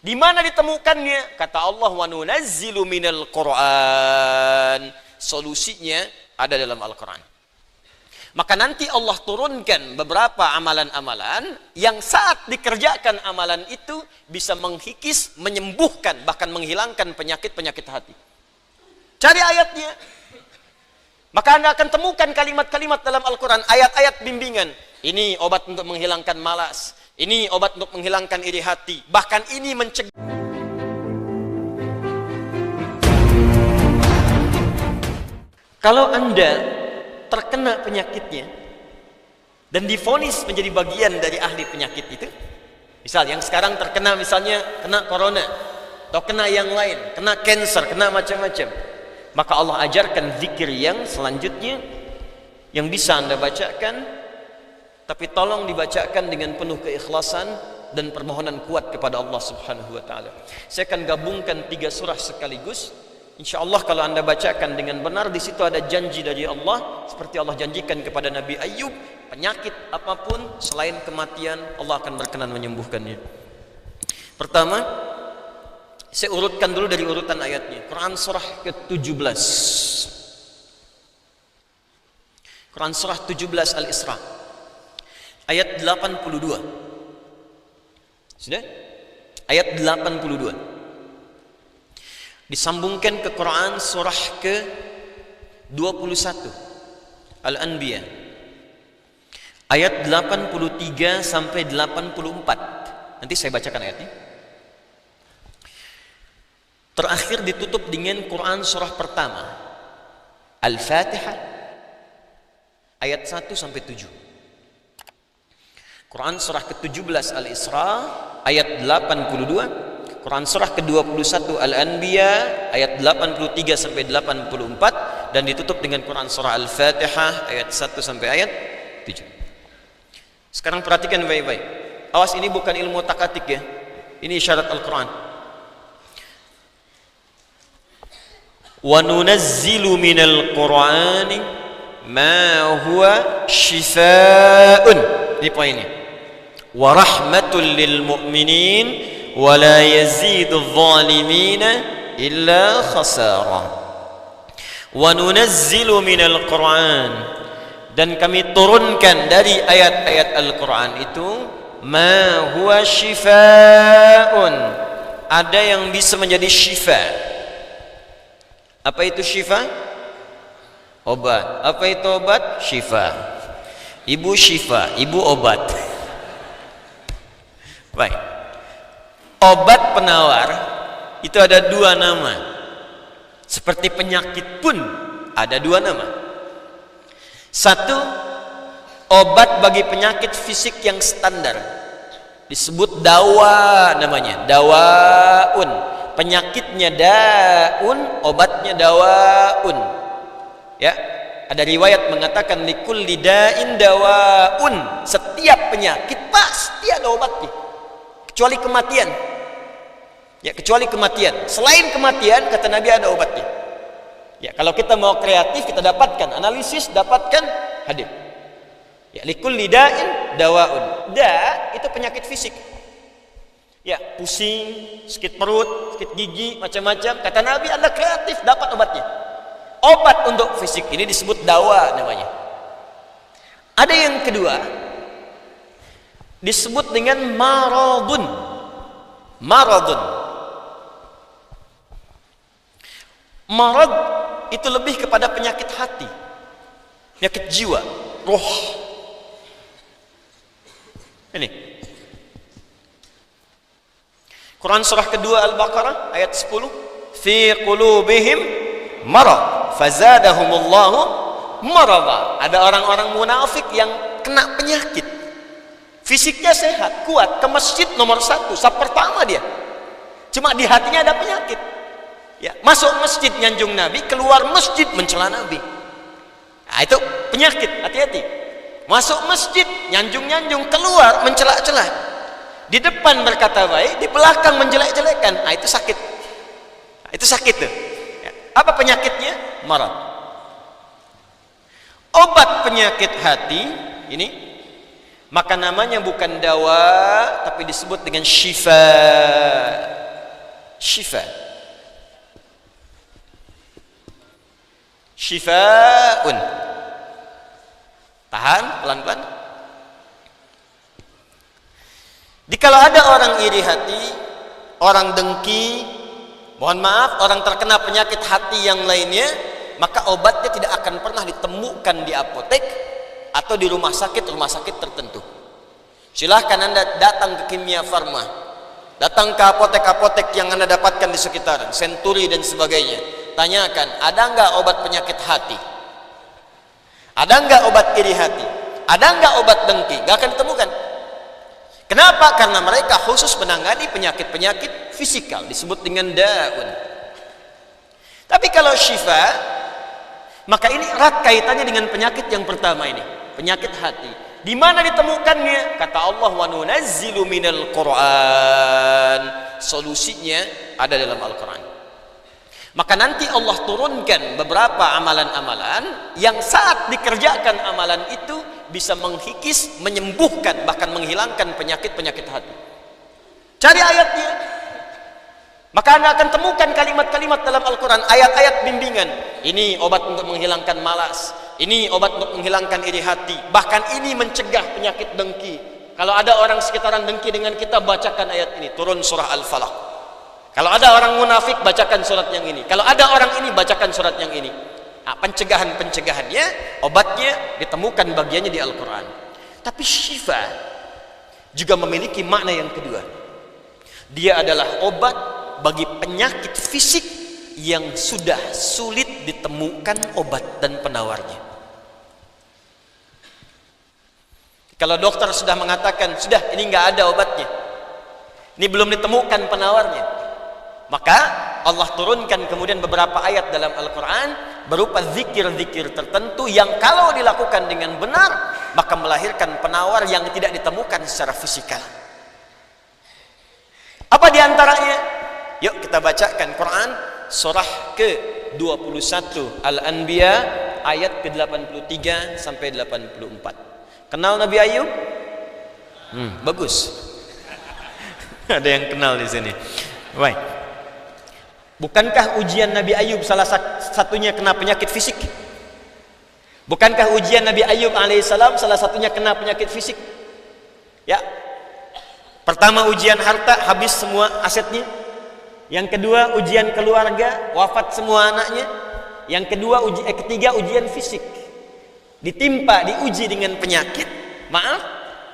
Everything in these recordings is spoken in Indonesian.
Di mana ditemukannya? Kata Allah, wa nunazzilu minal Qur'an. Solusinya ada dalam Al-Quran. Maka nanti Allah turunkan beberapa amalan-amalan yang saat dikerjakan amalan itu bisa menghikis, menyembuhkan, bahkan menghilangkan penyakit-penyakit hati. Cari ayatnya. Maka Anda akan temukan kalimat-kalimat dalam Al-Quran, ayat-ayat bimbingan. Ini obat untuk menghilangkan malas. Ini obat untuk menghilangkan iri hati. Bahkan ini mencegah. Kalau Anda terkena penyakitnya dan divonis menjadi bagian dari ahli penyakit itu, misal yang sekarang terkena misalnya kena corona atau kena yang lain, kena cancer, kena macam-macam, maka Allah ajarkan zikir yang selanjutnya yang bisa Anda bacakan. Tapi tolong dibacakan dengan penuh keikhlasan dan permohonan kuat kepada Allah Subhanahu wa taala. Saya akan gabungkan 3 surah sekaligus. Insyaallah kalau Anda bacakan dengan benar, di situ ada janji dari Allah seperti Allah janjikan kepada Nabi Ayub, penyakit apapun selain kematian Allah akan berkenan menyembuhkannya. Pertama, saya urutkan dulu dari urutan ayatnya. Quran surah ke-17. Quran surah 17 Al-Isra. Ayat 82. Sudah? Ayat 82. Disambungkan ke Quran surah ke-21 Al-Anbiya. Ayat 83 sampai 84. Nanti saya bacakan ayatnya. Terakhir ditutup dengan Quran surah pertama Al-Fatihah ayat 1 sampai 7. Quran surah ke-17 Al-Isra ayat 82, Quran surah ke-21 Al-Anbiya ayat 83 sampai 84, dan ditutup dengan Quran surah Al-Fatihah ayat 1 sampai ayat 7. Sekarang perhatikan baik-baik. Awas, ini bukan ilmu takatik ya. Ini isyarat Al-Quran. Wa nunazzilu minal Qur'ani ma huwa shifaa'un. Ini poinnya. Wa rahmatul lil mu'minin wa la yazidul zalimina illa khasara. Wa nunazzilu minal Qur'an, dan kami turunkan dari ayat-ayat Al-Quran itu ma huwa shifaa'un, ada yang bisa menjadi syifa. Apa itu syifa? Obat. Apa itu obat? Syifa. Ibu syifa, ibu obat. Baik. Obat penawar itu ada 2 nama. Seperti penyakit pun ada 2 nama. Satu, obat bagi penyakit fisik yang standar, disebut dawa namanya, dawaun. Penyakitnya daun, obatnya dawaun. Ya, ada riwayat mengatakan likulli da'in dawaun. Setiap penyakit pasti ada obatnya. Kecuali kematian. Ya, kecuali kematian. Selain kematian, kata Nabi, ada obatnya. Ya, kalau kita mau kreatif, kita dapatkan analisis, dapatkan hadir. Ya, likulli da'in dawaun. Da itu penyakit fisik. Ya, pusing, sakit perut, sakit gigi, macam-macam. Kata Nabi, Anda kreatif, dapat obatnya. Obat untuk fisik ini disebut dawa namanya. Ada yang kedua, disebut dengan maradun. Maradun. Marad itu lebih kepada penyakit hati, penyakit jiwa, roh. Ini Quran surah kedua Al-Baqarah ayat 10, fi qulubihim marad fazadahumullahu marada. Ada orang-orang munafik yang kena penyakit. Fisiknya sehat, kuat, ke masjid nomor 1, saf pertama dia. Cuma di hatinya ada penyakit. Ya, masuk masjid nyanjung Nabi, keluar masjid mencela Nabi. Nah, itu penyakit, hati-hati. Masuk masjid nyanjung-nyanjung, keluar mencela-cela. Di depan berkata baik, di belakang menjelek-jelekan. Nah, itu sakit. Nah, itu sakit tuh. Ya. Apa penyakitnya? Marad. Obat penyakit hati ini, maka namanya bukan dawa, tapi disebut dengan syifa. Syifa. Syifa'un. Tahan, pelan-pelan. Jikalau ada orang iri hati, orang dengki, mohon maaf, orang terkena penyakit hati yang lainnya, maka obatnya tidak akan pernah ditemukan di apotek atau di rumah sakit tertentu. Silahkan Anda datang ke Kimia Farma, datang ke apotek-apotek yang Anda dapatkan di sekitaran, Century dan sebagainya. Tanyakan, ada enggak obat penyakit hati? Ada enggak obat iri hati? Ada enggak obat dengki? Enggak akan ditemukan. Kenapa? Karena mereka khusus menangani penyakit-penyakit fisikal, disebut dengan daun. Tapi kalau syifa, maka ini erat kaitannya dengan penyakit yang pertama ini, penyakit hati. Di mana ditemukannya? Kata Allah, wa nunazzilu minal Qur'an. Solusinya ada dalam Al-Qur'an. Maka nanti Allah turunkan beberapa amalan-amalan yang saat dikerjakan amalan itu bisa menghikis, menyembuhkan, bahkan menghilangkan penyakit-penyakit hati. Cari ayatnya. Maka Anda akan temukan kalimat-kalimat dalam Al-Quran, ayat-ayat bimbingan. Ini obat untuk menghilangkan malas, ini obat untuk menghilangkan iri hati, bahkan ini mencegah penyakit dengki. Kalau ada orang sekitaran dengki dengan kita, bacakan ayat ini, turun surah Al-Falaq. Kalau ada orang munafik, bacakan surat yang ini. Kalau ada orang ini, bacakan surat yang ini. Nah, pencegahan-pencegahannya, obatnya ditemukan bagiannya di Al-Quran. Tapi syifa juga memiliki makna yang kedua. Dia adalah obat bagi penyakit fisik yang sudah sulit ditemukan obat dan penawarnya. Kalau dokter sudah mengatakan, sudah ini nggak ada obatnya, ini belum ditemukan penawarnya, maka Allah turunkan kemudian beberapa ayat dalam Al-Quran berupa zikir-zikir tertentu yang kalau dilakukan dengan benar maka melahirkan penawar yang tidak ditemukan secara fisikal. Apa diantaranya? Yuk kita bacakan Quran surah ke-21 Al-Anbiya ayat ke-83 sampai 84. Kenal Nabi Ayub? Bagus. Ada yang kenal di sini. Baik. Bukankah ujian Nabi Ayub salah satunya kena penyakit fisik? Bukankah ujian Nabi Ayub alaihissalam salah satunya kena penyakit fisik? Ya. Pertama ujian harta, habis semua asetnya. Yang kedua ujian keluarga, wafat semua anaknya. Yang ketiga ujian fisik. Ditimpa, diuji dengan penyakit, maaf,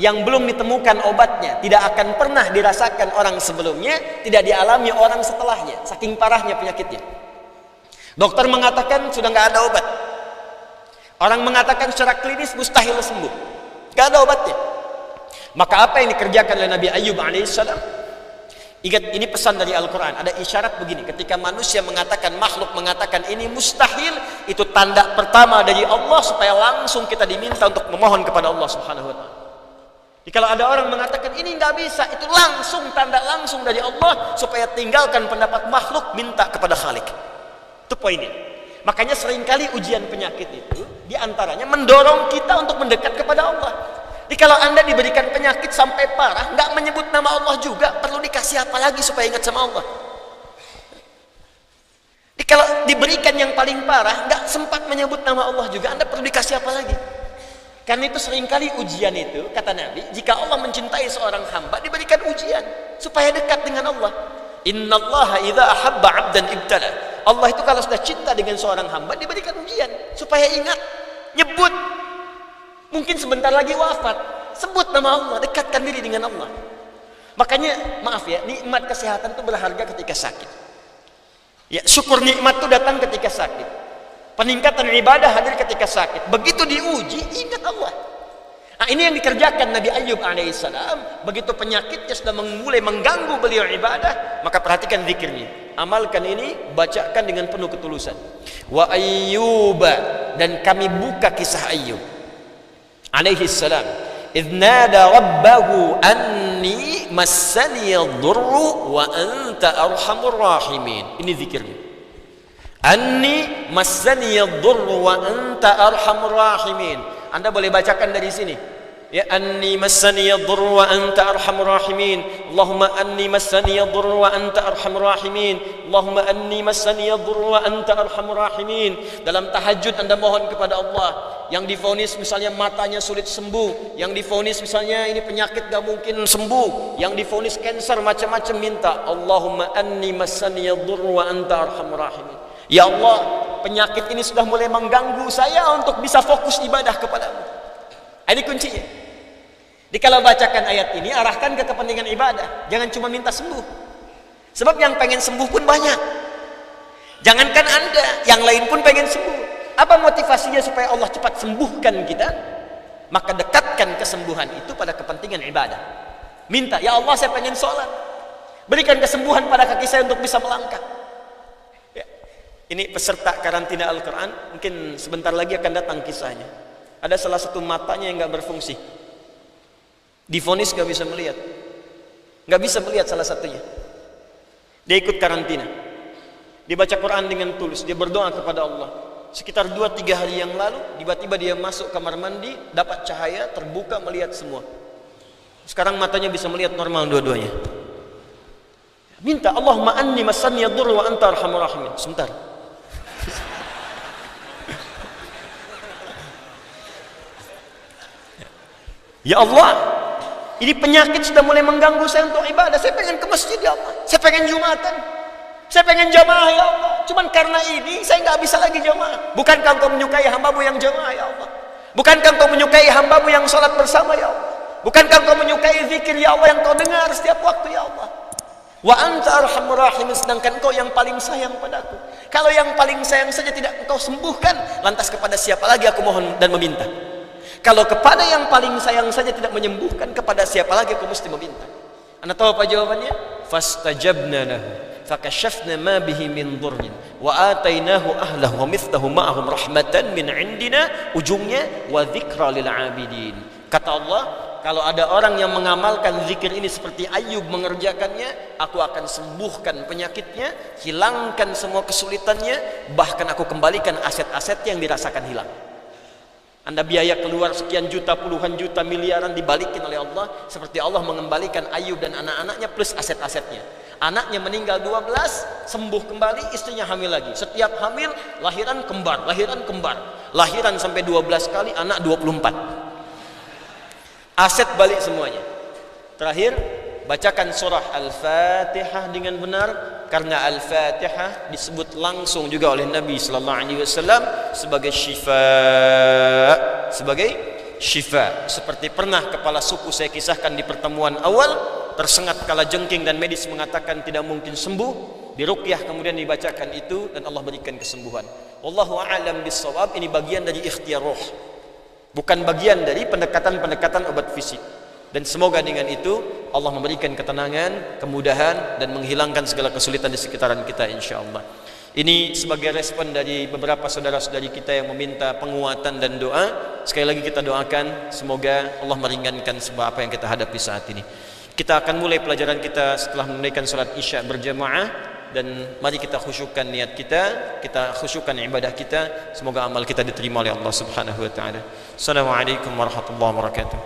yang belum ditemukan obatnya, tidak akan pernah dirasakan orang sebelumnya, tidak dialami orang setelahnya, saking parahnya penyakitnya. Dokter mengatakan sudah nggak ada obat. Orang mengatakan secara klinis mustahil sembuh, nggak ada obatnya. Maka apa yang dikerjakan oleh Nabi Ayub alaihissalam? Ingat, ini pesan dari Al-Quran. Ada isyarat begini, ketika manusia mengatakan, makhluk mengatakan ini mustahil, itu tanda pertama dari Allah supaya langsung kita diminta untuk memohon kepada Allah subhanahu wa ta'ala. Jadi kalau ada orang mengatakan ini nggak bisa, itu langsung tanda langsung dari Allah supaya tinggalkan pendapat makhluk, minta kepada Khalik. Itu poinnya. Makanya seringkali ujian penyakit itu diantaranya mendorong kita untuk mendekat kepada Allah. Jadi kalau Anda diberikan penyakit sampai parah, nggak menyebut nama Allah juga, perlu dikasih apa lagi supaya ingat sama Allah? Jadi kalau diberikan yang paling parah, nggak sempat menyebut nama Allah juga, Anda perlu dikasih apa lagi? Karena itu seringkali ujian itu, kata Nabi, jika Allah mencintai seorang hamba, diberikan ujian supaya dekat dengan Allah. Innallaha idza ahabba 'abdan ibtala. Allah itu kalau sudah cinta dengan seorang hamba, diberikan ujian supaya ingat, nyebut. Mungkin sebentar lagi wafat, sebut nama Allah, dekatkan diri dengan Allah. Makanya maaf ya, nikmat kesehatan itu berharga ketika sakit. Ya, syukur nikmat itu datang ketika sakit. Peningkatan ibadah hadir ketika sakit. Begitu diuji, ingat Allah. Nah, ini yang dikerjakan Nabi Ayub alaihissalam. Begitu penyakitnya sudah mulai mengganggu beliau ibadah, maka perhatikan zikirnya. Amalkan ini, bacakan dengan penuh ketulusan. Wa Ayyuba, dan kami buka kisah Ayyub alaihissalam. Idnada rabbahu anni massani yadurru wa anta arhamur rahimin. Ini zikirnya. Anni massani yadurru wa anta arhamur rahimin. Anda boleh bacakan dari sini. Ya anni massani yadur wa anta arhamur rahimin. Allahumma anni massani yadur wa anta arhamur rahimin. Allahumma anni massani yadur wa anta arhamur rahimin. Dalam tahajud Anda mohon kepada Allah. Yang divonis misalnya matanya sulit sembuh, yang divonis misalnya ini penyakit gak mungkin sembuh, yang divonis cancer macam-macam, minta Allahumma anni massani yadur wa anta arhamur rahimin. Ya Allah, penyakit ini sudah mulai mengganggu saya untuk bisa fokus ibadah kepadamu. Ini kuncinya. Jadi kalau bacakan ayat ini, arahkan ke kepentingan ibadah. Jangan cuma minta sembuh. Sebab yang pengen sembuh pun banyak. Jangankan Anda, yang lain pun pengen sembuh. Apa motivasinya supaya Allah cepat sembuhkan kita? Maka dekatkan kesembuhan itu pada kepentingan ibadah. Minta, ya Allah saya pengen sholat. Berikan kesembuhan pada kaki saya untuk bisa melangkah. Ya. Ini peserta karantina Al-Quran, mungkin sebentar lagi akan datang kisahnya. Ada salah satu matanya yang gak berfungsi. Divonis gak bisa melihat. Gak bisa melihat salah satunya. Dia ikut karantina. Dia baca Quran dengan tulus. Dia berdoa kepada Allah. Sekitar 2-3 hari yang lalu, tiba-tiba dia masuk kamar mandi, dapat cahaya, terbuka, melihat semua. Sekarang matanya bisa melihat normal dua-duanya. Minta, Allahumma anni massani yadur wa anta arhamur rahimin. Sebentar. Ya Allah, ini penyakit sudah mulai mengganggu saya untuk ibadah. Saya pengen ke masjid ya Allah. Saya pengen Jumatan. Saya pengen jamaah ya Allah. Cuman karena ini saya nggak bisa lagi jamaah. Bukankah Engkau menyukai hambamu yang jamaah ya Allah? Bukankah Engkau menyukai hambamu yang sholat bersama ya Allah? Bukankah Engkau menyukai zikir ya Allah yang Kau dengar setiap waktu ya Allah? Wa anta arhamur rahimin, sedangkan Engkau yang paling sayang padaku. Kalau yang paling sayang saja tidak Engkau sembuhkan, lantas kepada siapa lagi aku mohon dan meminta? Kalau kepada yang paling sayang saja tidak menyembuhkan, kepada siapa lagi aku mesti meminta? Anda tahu apa jawabannya? Fastajabna lahu fakashafna ma bihi min dhurrin wa atainahu ahlahu wa mithlahu ma'ahum rahmatan min indina, ujungnya wa dzikra lil abidin. Kata Allah, kalau ada orang yang mengamalkan zikir ini seperti Ayub mengerjakannya, aku akan sembuhkan penyakitnya, hilangkan semua kesulitannya, bahkan aku kembalikan aset-asetnya yang dirasakan hilang. Anda biaya keluar sekian juta, puluhan juta, miliaran dibalikin oleh Allah, seperti Allah mengembalikan Ayub dan anak-anaknya plus aset-asetnya. Anaknya meninggal 12, sembuh kembali, istrinya hamil lagi. Setiap hamil, lahiran kembar, lahiran kembar. Lahiran sampai 12 kali, anak 24. Aset balik semuanya. Terakhir, bacakan surah Al-Fatihah dengan benar, karena Al-Fatihah disebut langsung juga oleh Nabi sallallahu alaihi wasallam sebagai syifa, sebagai syifa. Seperti pernah kepala suku saya kisahkan di pertemuan awal, tersengat kala jengking dan medis mengatakan tidak mungkin sembuh, diruqyah kemudian dibacakan itu dan Allah berikan kesembuhan. Wallahu a'lam bissawab. Ini bagian dari ikhtiar roh, bukan bagian dari pendekatan-pendekatan obat fisik. Dan semoga dengan itu Allah memberikan ketenangan, kemudahan dan menghilangkan segala kesulitan di sekitaran kita insyaallah. Ini sebagai respon dari beberapa saudara-saudari kita yang meminta penguatan dan doa. Sekali lagi kita doakan semoga Allah meringankan sebab apa yang kita hadapi saat ini. Kita akan mulai pelajaran kita setelah menunaikan salat Isya berjamaah, dan mari kita khusyukkan niat kita, kita khusyukkan ibadah kita. Semoga amal kita diterima oleh Allah Subhanahu wa taala. Assalamualaikum warahmatullahi wabarakatuh.